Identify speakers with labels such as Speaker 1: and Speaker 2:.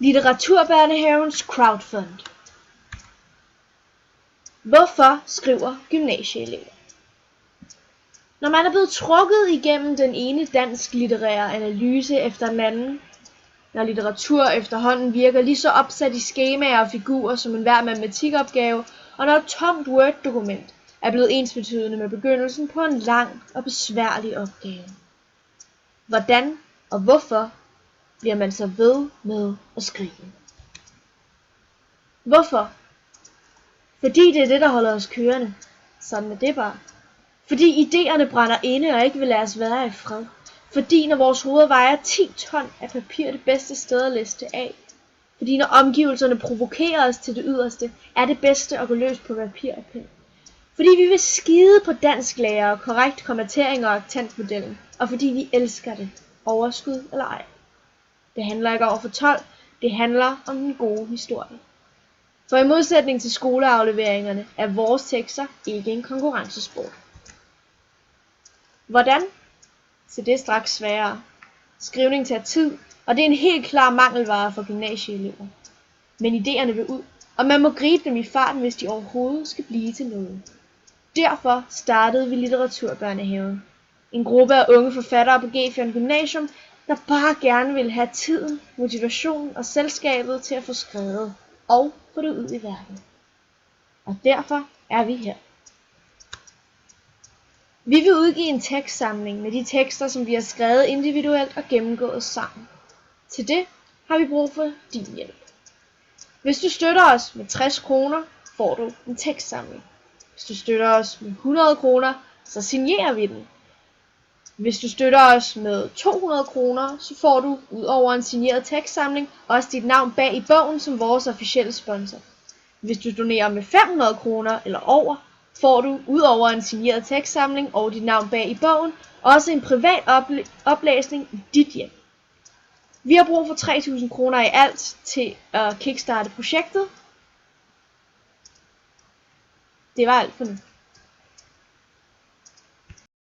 Speaker 1: Litteraturbørnehavens crowdfund. Hvorfor skriver gymnasieelever? Når man er blevet trukket igennem den ene dansk litterære analyse efter den anden, når litteratur efterhånden virker lige så opsat i skemaer og figurer som enhver matematikopgave, og når et tomt Word-dokument er blevet ensbetydende med begyndelsen på en lang og besværlig opgave. Hvordan og hvorfor bliver man så ved med at skrive? Hvorfor? Fordi det er det, der holder os kørende. Sådan er det bare. Fordi idéerne brænder inde og ikke vil lade os være i fred. Fordi når vores hoveder vejer 10 ton af papir det bedste sted at liste af. Fordi når omgivelserne provokerer os til det yderste, er det bedste at gå løs på papir og pen. Fordi vi vil skide på dansklærer og korrekt kommentering og aktentmodellen. Og fordi vi elsker det. Overskud eller ej. Det handler ikke over for 12, det handler om den gode historie. For i modsætning til skoleafleveringerne er vores tekster ikke en konkurrencesport. Hvordan? Så det er straks sværere. Skrivning tager tid, og det er en helt klar mangelvare for gymnasieelever. Men idéerne vil ud, og man må gribe dem i farten, hvis de overhovedet skal blive til noget. Derfor startede vi Litteraturbørnehaven. En gruppe af unge forfattere på Gefion Gymnasium, der bare gerne vil have tiden, motivationen og selskabet til at få skrevet og få det ud i verden. Og derfor er vi her. Vi vil udgive en tekstsamling med de tekster, som vi har skrevet individuelt og gennemgået sammen. Til det har vi brug for din hjælp. Hvis du støtter os med 60 kroner, får du en tekstsamling. Hvis du støtter os med 100 kroner, så signerer vi den. Hvis du støtter os med 200 kroner, så får du ud over en signeret tekstsamling også dit navn bag i bogen som vores officielle sponsor. Hvis du donerer med 500 kroner eller over, får du ud over en signeret tekstsamling og dit navn bag i bogen også en privat oplæsning i dit hjem. Vi har brug for 3.000 kroner i alt til at kickstarte projektet. Det var alt for nu.